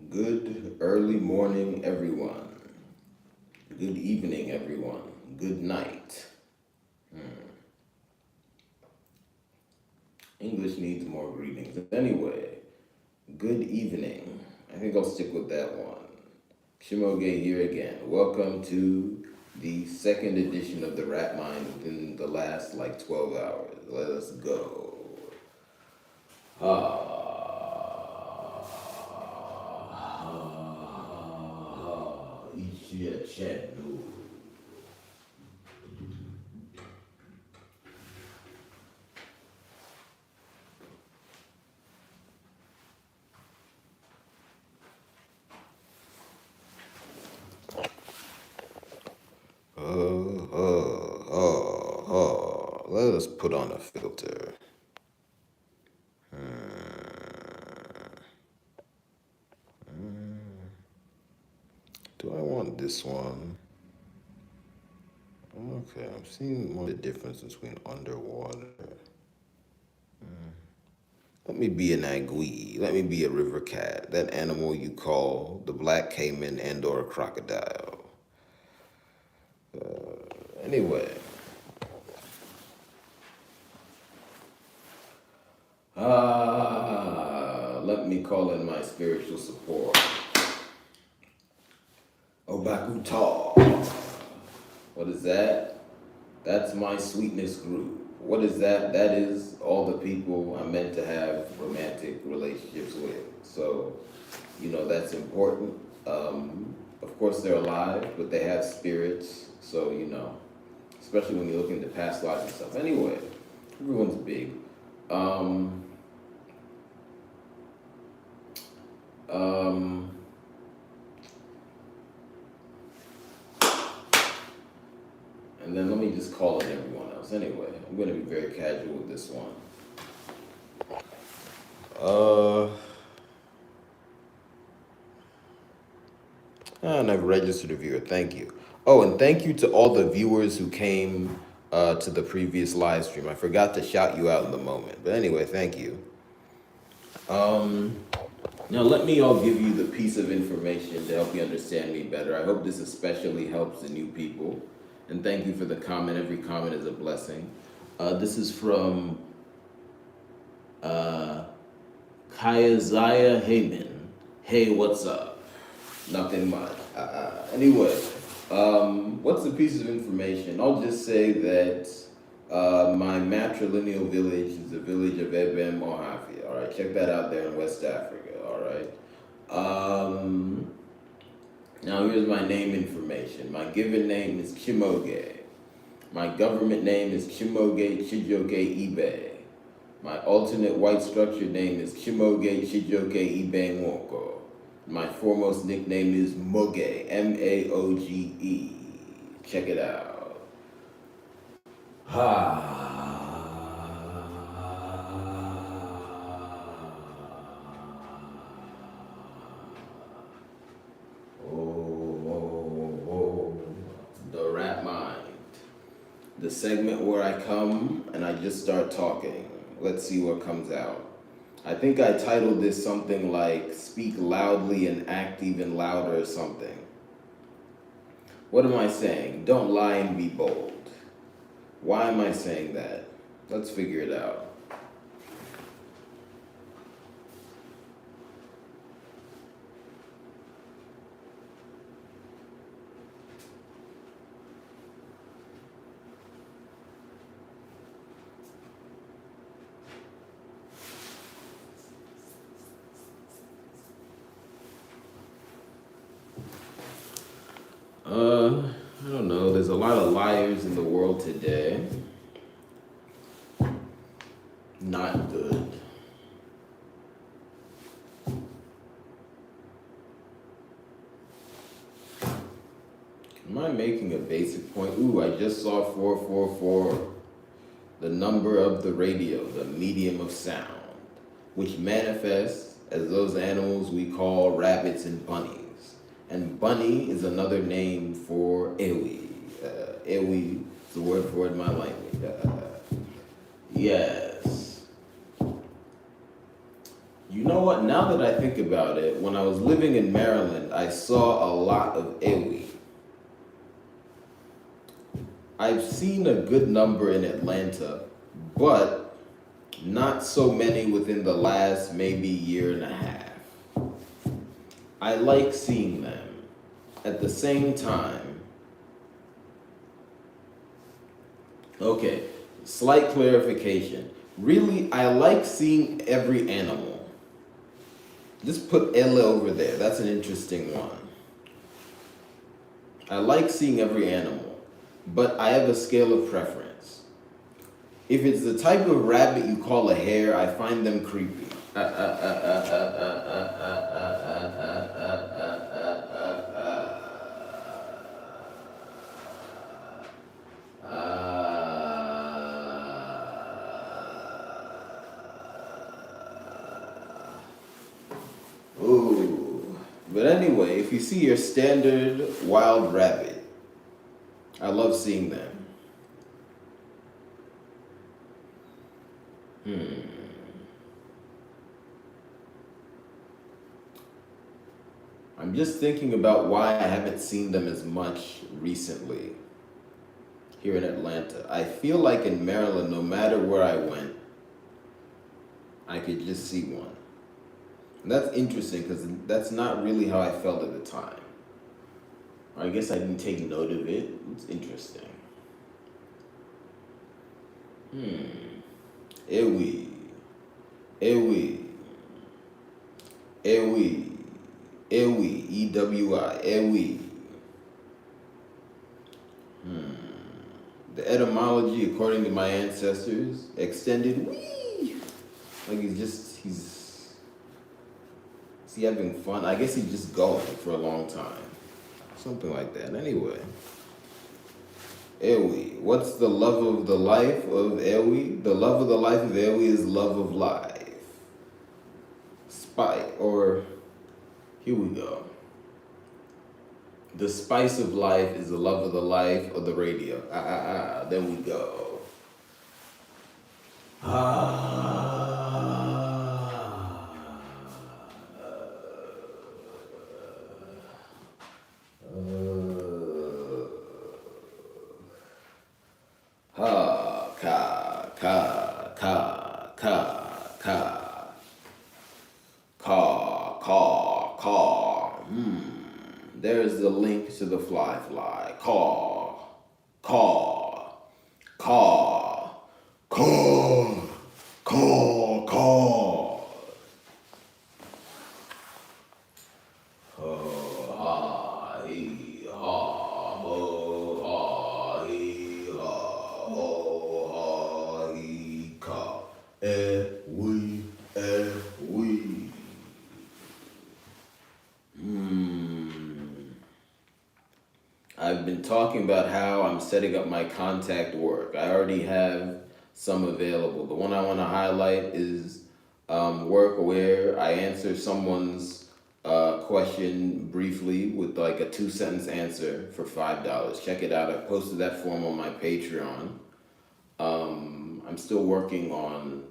Good early morning, everyone. Good evening, everyone. Good night. English needs more greetings. Anyway, good evening. I think I'll stick with that one. Shimoge here again. Welcome to the second edition of the Ratmind within the last 12 hours. Let us go. Ichi Let us put on a filter. Do I want this one? Okay, I'm seeing more the difference between underwater. Let me be an agui. Let me be a river cat. That animal you call the black caiman and or a crocodile. Anyway, let me call in my spiritual support. Obakuta. What is that? That's my sweetness group. What is that? That is all the people I'm meant to have romantic relationships with. So, that's important. Of course, they're alive, but they have spirits. So, especially when you look into past lives and stuff. Anyway, everyone's big. Um, um, and then let me just call in everyone else. Anyway, I'm going to be very casual with this one. And I've registered a viewer. Thank you. Oh, and thank you to all the viewers who came to the previous live stream. I forgot to shout you out in the moment. But anyway, thank you. Um, Now, let me all give you the piece of information to help you understand me better. I hope this especially helps the new people. And thank you for the comment. Every comment is a blessing. This is from uh, Kayazaya Heyman. Hey, what's up? Nothing much. Anyway, what's the piece of information? I'll just say that my matrilineal village is the village of Ebem Mohafia. All right, check that out there in West Africa. All right. Now here's my name information. My given name is Chimoge. My government name is Chimoge Chijoge Ibe. My alternate white structured name is Chimoge Chijoge Ibe Nwoko. My foremost nickname is Moge, Maoge. Check it out. Oh, the Rap Mind. The segment where I come and I just start talking. Let's see what comes out. I think I titled this something like Speak Loudly and Act Even Louder or something. What am I saying? Don't lie and be bold. Why am I saying that? Let's figure it out. I don't know. There's a lot of liars in the world today. Not good. Am I making a basic point? Ooh, I just saw 444, the number of the radio, the medium of sound, which manifests as those animals we call rabbits and bunnies. And bunny is another name for ewi. Ewi is the word for it in my language. Yes. You know what? Now that I think about it, when I was living in Maryland, I saw a lot of ewi. I've seen a good number in Atlanta, but not so many within the last maybe year and a half. I like seeing them. At the same time, okay, slight clarification. Really, I like seeing every animal. Just put Ella over there. That's an interesting one. I like seeing every animal, but I have a scale of preference. If it's the type of rabbit you call a hare, I find them creepy. Ooh. But anyway, if you see your standard wild rabbit, I love seeing them. I'm just thinking about why I haven't seen them as much recently here in Atlanta. I feel like in Maryland, no matter where I went, I could just see one. And that's interesting because that's not really how I felt at the time. I guess I didn't take note of it. It's interesting. Ewi, Ewi, Ewi, Ewi, E-W-I, Ewi. The etymology, according to my ancestors, extended wee. Like is he having fun? I guess he's just going for a long time. Something like that. Anyway. Ewi. What's the love of the life of Ewi? The love of the life of Ewi is love of life. Spite, or here we go. The spice of life is the love of the life of the radio. There we go. There's the link to the fly. Caw, caw, caw, caw, caw, caw. Ho, ha, hee, ha, ho, ha, hee, ha, ho, ha, hee, caw. We. I've been talking about how I'm setting up my contact work. I already have some available. The one I want to highlight is work where I answer someone's question briefly with like a 2-sentence answer for $5. Check it out. I posted that form on my Patreon. I'm still working on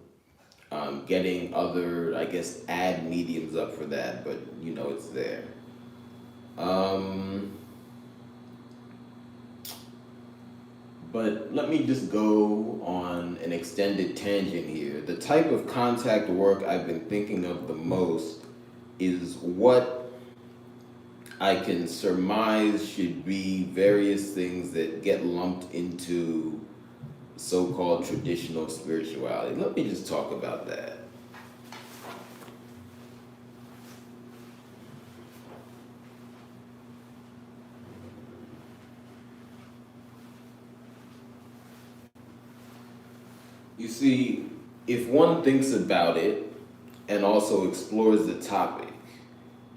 getting other, I guess, ad mediums up for that, but you know it's there. But let me just go on an extended tangent here. The type of contact work I've been thinking of the most is what I can surmise should be various things that get lumped into so-called traditional spirituality. Let me just talk about that. You see, if one thinks about it and also explores the topic,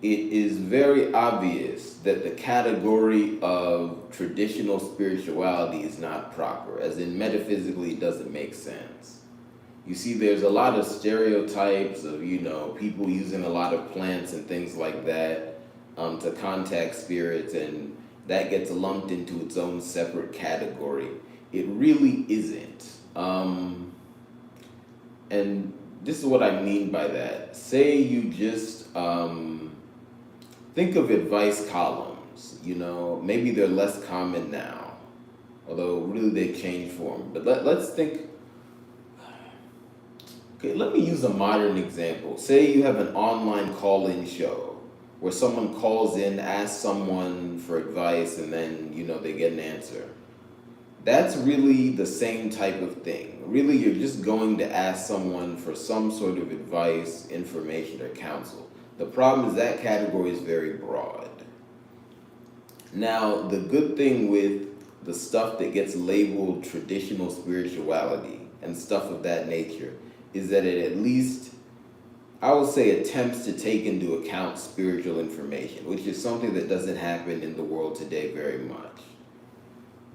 it is very obvious that the category of traditional spirituality is not proper, as in metaphysically it doesn't make sense. You see, there's a lot of stereotypes of, people using a lot of plants and things like that to contact spirits, and that gets lumped into its own separate category. It really isn't. And this is what I mean by that. Say you just think of advice columns. Maybe they're less common now, although really they've changed form. But let's think. Okay, let me use a modern example. Say you have an online call-in show where someone calls in, asks someone for advice, and then they get an answer. That's really the same type of thing. Really, you're just going to ask someone for some sort of advice, information, or counsel. The problem is that category is very broad. Now, the good thing with the stuff that gets labeled traditional spirituality and stuff of that nature is that it at least, I would say, attempts to take into account spiritual information, which is something that doesn't happen in the world today very much.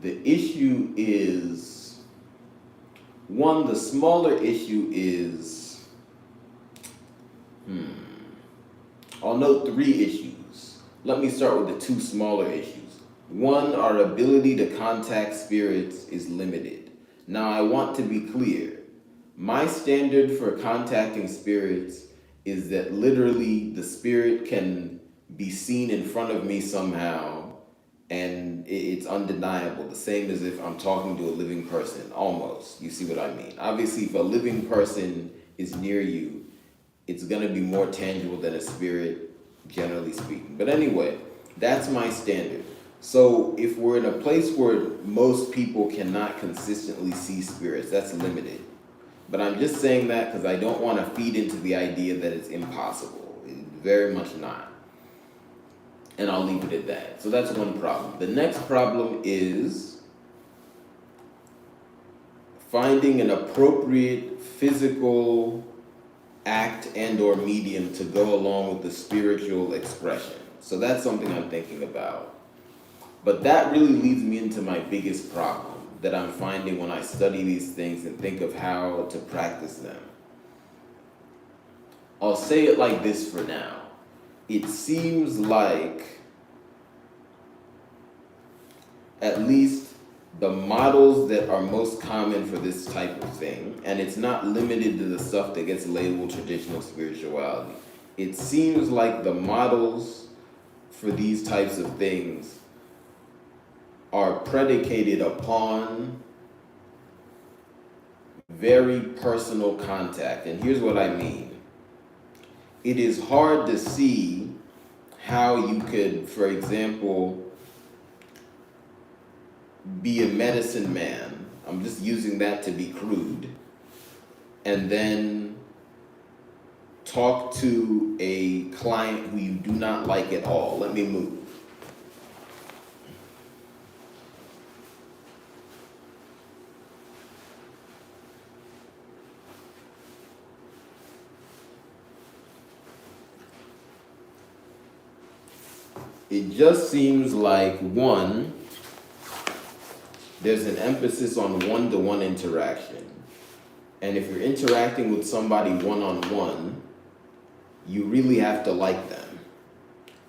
The issue is, the smaller issue is, I'll note 3 issues. Let me start with the 2 smaller issues. One, our ability to contact spirits is limited. Now, I want to be clear. My standard for contacting spirits is that literally the spirit can be seen in front of me somehow, and it's undeniable. The same as if I'm talking to a living person, almost. You see what I mean? Obviously, if a living person is near you, it's going to be more tangible than a spirit, generally speaking. But anyway, that's my standard. So if we're in a place where most people cannot consistently see spirits, that's limited. But I'm just saying that because I don't want to feed into the idea that it's impossible. It's very much not. And I'll leave it at that. So that's one problem. The next problem is finding an appropriate physical act and or medium to go along with the spiritual expression. So that's something I'm thinking about. But that really leads me into my biggest problem that I'm finding when I study these things and think of how to practice them. I'll say it like this for now. It seems like at least the models that are most common for this type of thing, and it's not limited to the stuff that gets labeled traditional spirituality. It seems like the models for these types of things are predicated upon very personal contact. And here's what I mean. It is hard to see how you could, for example, be a medicine man. I'm just using that to be crude. And then talk to a client who you do not like at all. Let me move. It just seems like, one, there's an emphasis on one-to-one interaction. And if you're interacting with somebody one-on-one, you really have to like them.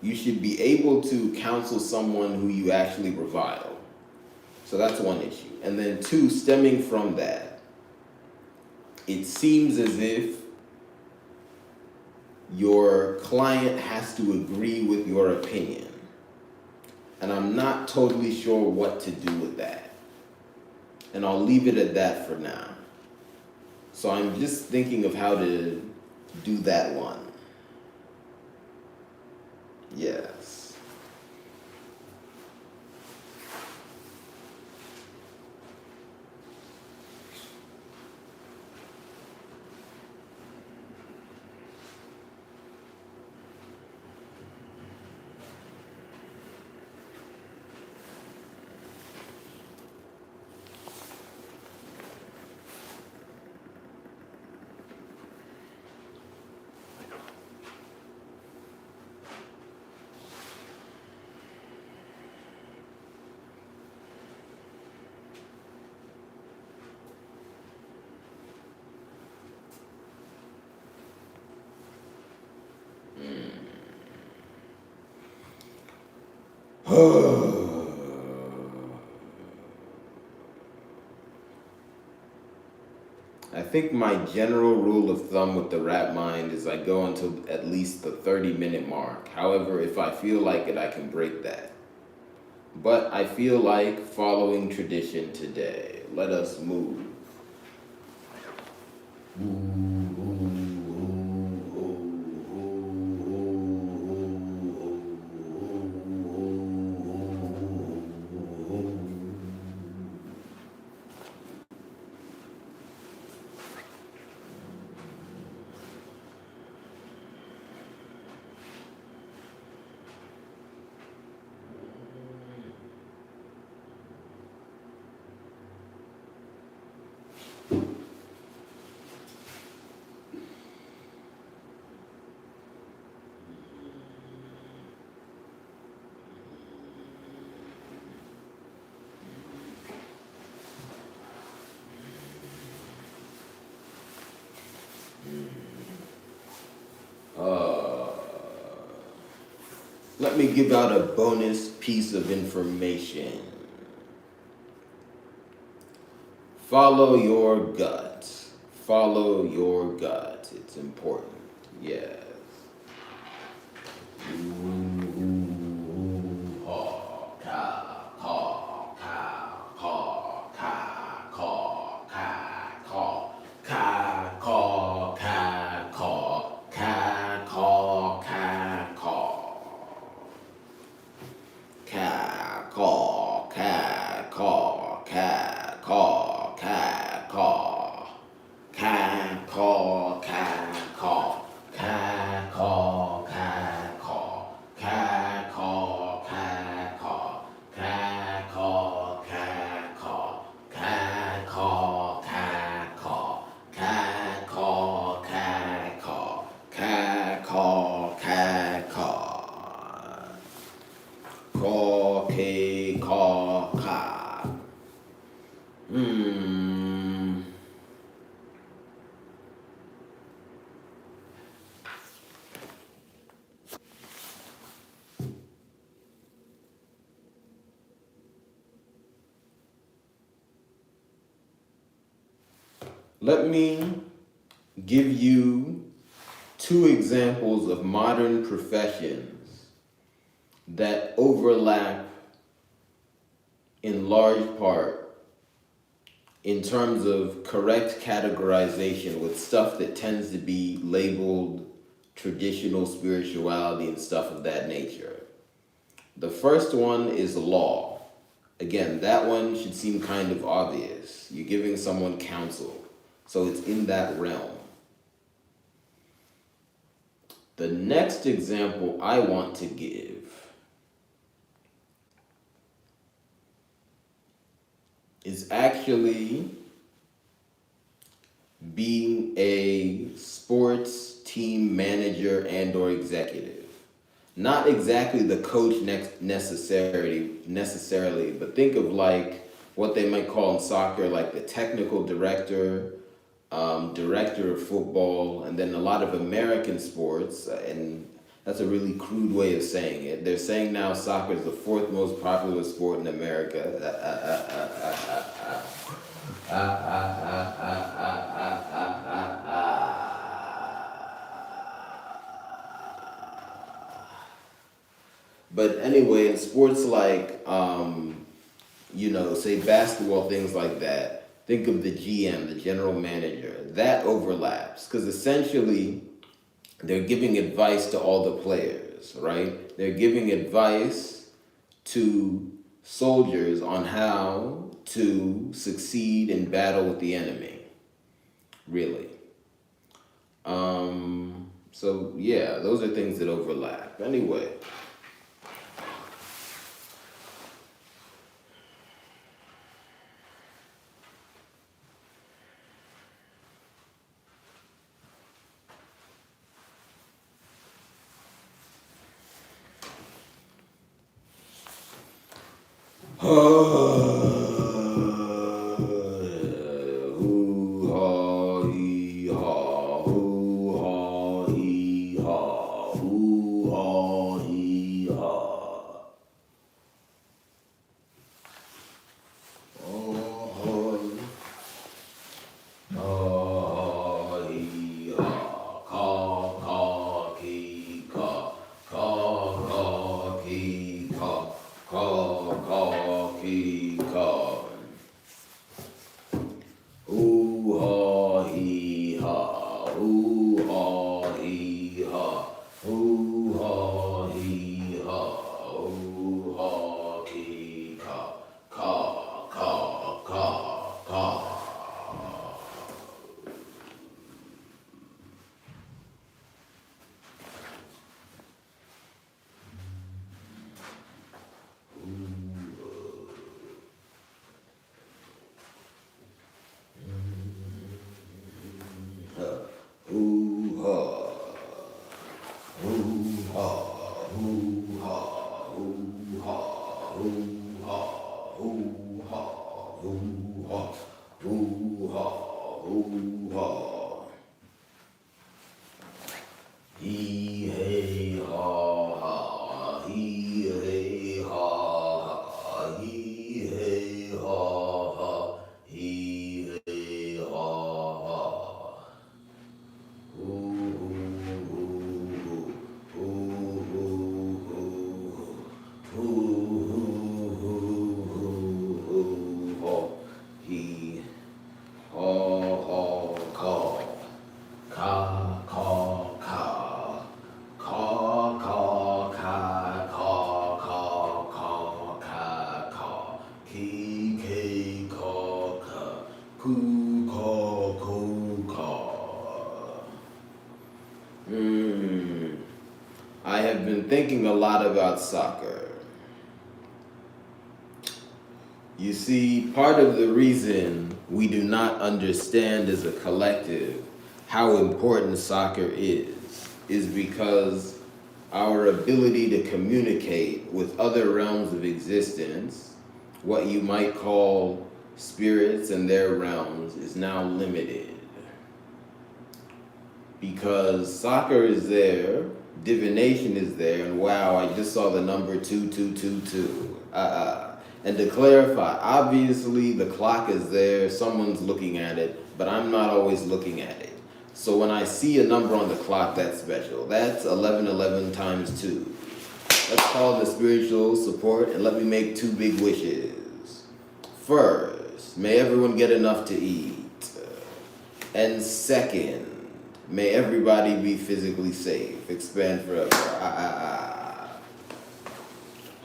You should be able to counsel someone who you actually revile. So that's one issue. And then 2, stemming from that, it seems as if your client has to agree with your opinion. And I'm not totally sure what to do with that. And I'll leave it at that for now. So I'm just thinking of how to do that one. Yes. I think my general rule of thumb with the Ratmind is I go until at least the 30-minute mark. However, if I feel like it, I can break that. But I feel like following tradition today. Let us move. Let me give out a bonus piece of information. Follow your guts. Follow your guts. It's important. Yes. Let me give you two examples of modern professions that overlap in large part in terms of correct categorization with stuff that tends to be labeled traditional spirituality and stuff of that nature. The first one is law. Again, that one should seem kind of obvious. You're giving someone counsel. So it's in that realm. The next example I want to give is actually being a sports team manager and or executive. Not exactly the coach necessarily, but think of like what they might call in soccer like the technical director, director of football, and then a lot of American sports, and that's a really crude way of saying it. They're saying now soccer is the fourth most popular sport in America. But anyway, in sports like, say basketball, things like that, think of the GM, the general manager. That overlaps because essentially they're giving advice to all the players, right? They're giving advice to soldiers on how to succeed in battle with the enemy, really. So yeah, those are things that overlap. Anyway. Hmm. I have been thinking a lot about soccer. You see, part of the reason we do not understand as a collective how important soccer is because our ability to communicate with other realms of existence, what you might call spirits and their realms, is now limited. Because soccer is there, divination is there, and wow, I just saw the number 2222. And to clarify, obviously the clock is there, someone's looking at it, but I'm not always looking at it. So when I see a number on the clock, that's special. That's 1111 times 2. Let's call the spiritual support and let me make 2 big wishes. First, may everyone get enough to eat. And second, may everybody be physically safe. Expand forever. Ha,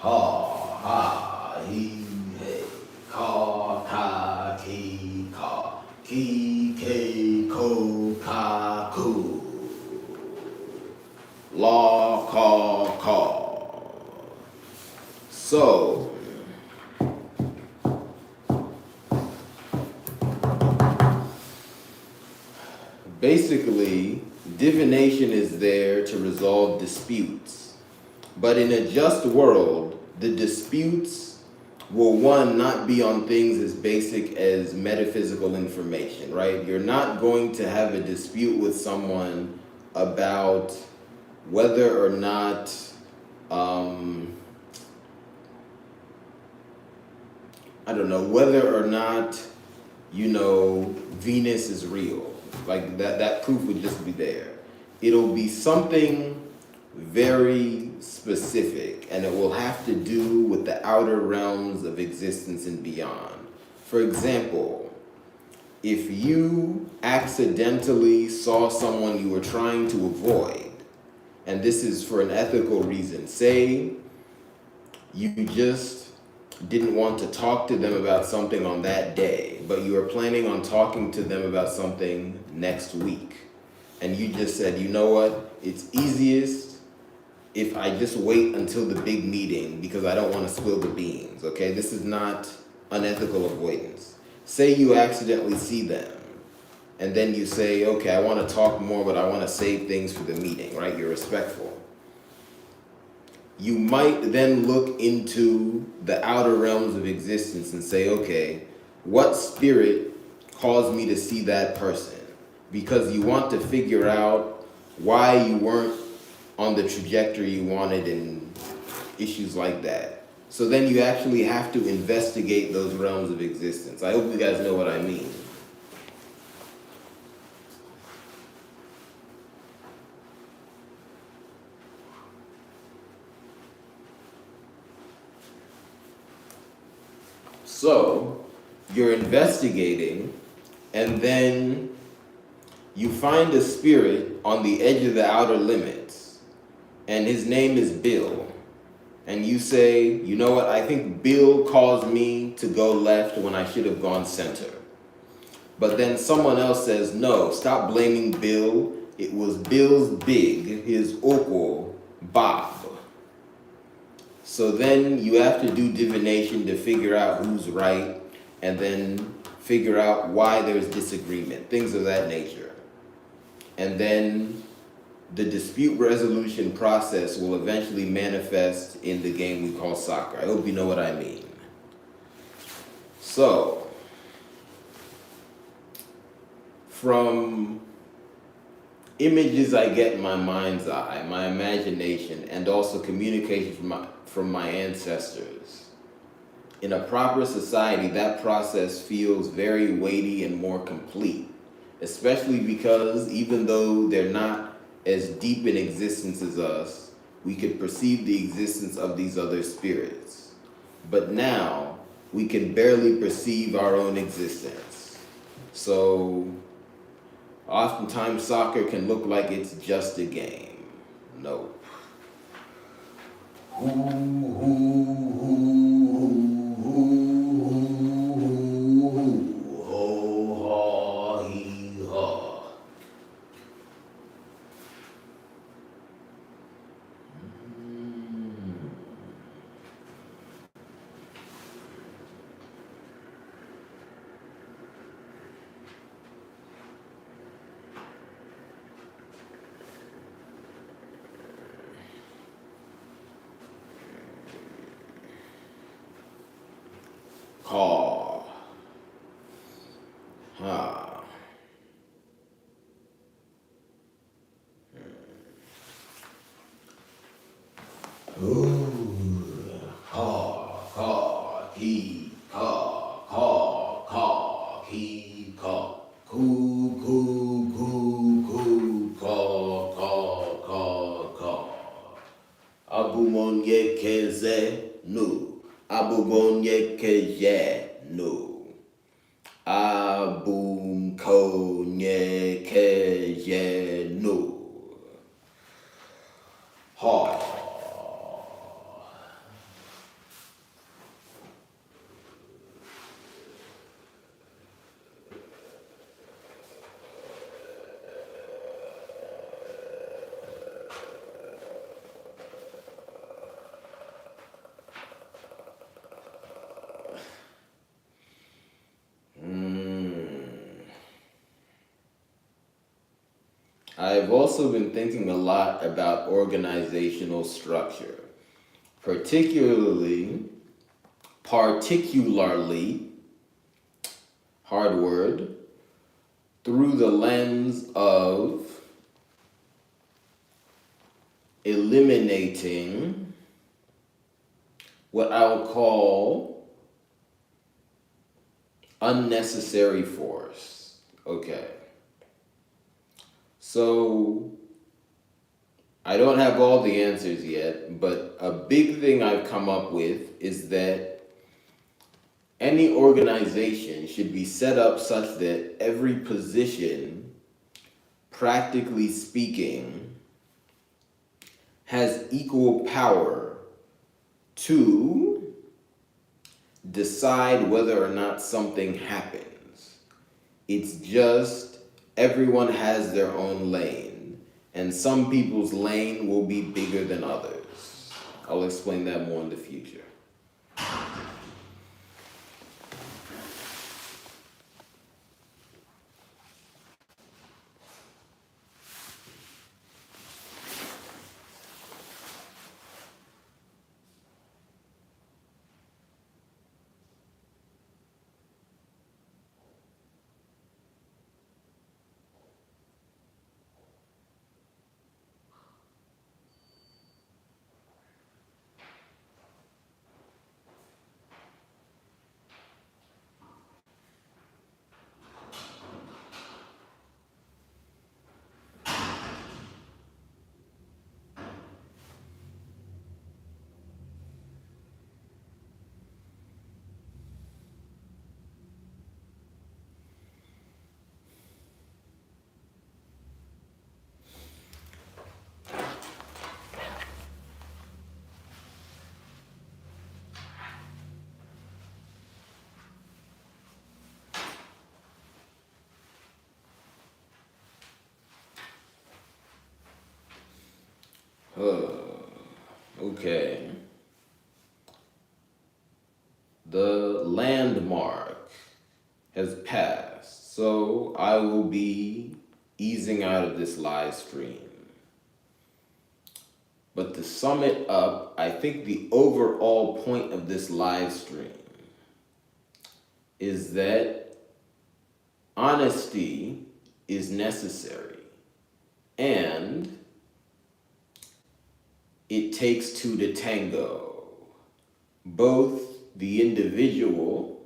ha, he, hey. Ka, ka, ki, ka. Ki, ke, ko, ka, ku. La, ka, ka. So, basically, divination is there to resolve disputes. But in a just world, the disputes will, one, not be on things as basic as metaphysical information, right? You're not going to have a dispute with someone about whether or not, whether or not, Venus is real. Like that proof would just be there. It'll be something very specific, and it will have to do with the outer realms of existence and beyond. For example, if you accidentally saw someone you were trying to avoid, and this is for an ethical reason, say you just didn't want to talk to them about something on that day, but you were planning on talking to them about something next week. And you just said, you know what, it's easiest if I just wait until the big meeting because I don't want to spill the beans, okay? This is not unethical avoidance. Say you accidentally see them, and then you say, okay, I want to talk more, but I want to save things for the meeting, right? You're respectful. You might then look into the outer realms of existence and say, okay, what spirit caused me to see that person? Because you want to figure out why you weren't on the trajectory you wanted and issues like that. So then you actually have to investigate those realms of existence. I hope you guys know what I mean. So, you're investigating, and then you find a spirit on the edge of the outer limits, and his name is Bill. And you say, you know what, I think Bill caused me to go left when I should have gone center. But then someone else says, no, stop blaming Bill. It was Bill's big, his uncle, Bob. So then you have to do divination to figure out who's right, and then figure out why there's disagreement, things of that nature. And then the dispute resolution process will eventually manifest in the game we call soccer. I hope you know what I mean. So, from images I get in my mind's eye, my imagination, and also communication from my ancestors, in a proper society, that process feels very weighty and more complete, especially because even though they're not as deep in existence as us, we could perceive the existence of these other spirits. But now, we can barely perceive our own existence. So, oftentimes soccer can look like it's just a game. Nope. Ooh, coo, coo, coo, coo, caw. Abumonye keze no. Abumonye keze no. Abum konye keze no. Ha. I've also been thinking a lot about organizational structure, particularly, hard word, through the lens of eliminating what I'll call unnecessary force. Okay. So, I don't have all the answers yet, but a big thing I've come up with is that any organization should be set up such that every position, practically speaking, has equal power to decide whether or not something happens. It's just everyone has their own lane, and some people's lane will be bigger than others. I'll explain that more in the future. Okay. The landmark has passed, so I will be easing out of this live stream. But to sum it up, I think the overall point of this live stream is that honesty is necessary, and it takes two to tango, both the individual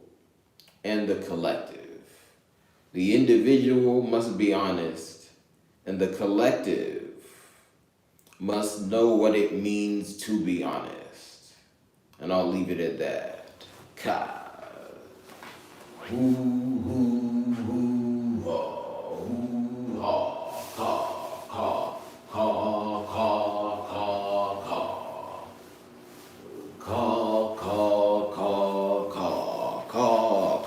and the collective. The individual must be honest, and the collective must know what it means to be honest. And I'll leave it at that. Ka. Hoo, hoo, hoo, ha, hoo, ha, ka, ka, ka, ka, ka, ka. Ka, ka, ka, ka, ka,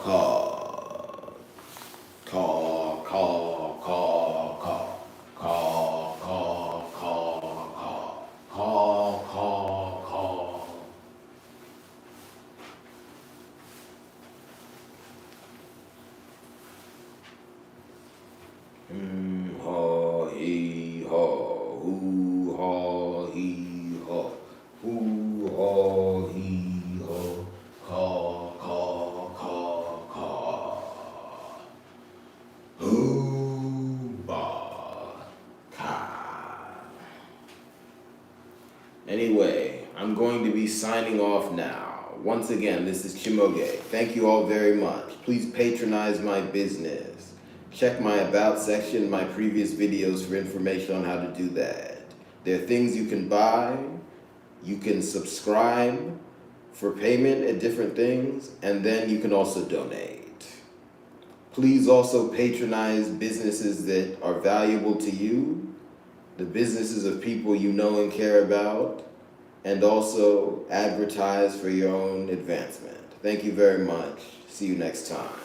ka. Caw, caw, caw, caw, caw, caw, caw, caw, caw, caw, caw. Ha, he, ha, hoo, ha, he, ha, hoo, ha, he, ha, caw, caw, caw, caw. Anyway, I'm going to be signing off now. Once again, this is Chimoge. Thank you all very much. Please patronize my business. Check my About section in my previous videos for information on how to do that. There are things you can buy. You can subscribe for payment at different things, and then you can also donate. Please also patronize businesses that are valuable to you, the businesses of people you know and care about, and also advertise for your own advancement. Thank you very much. See you next time.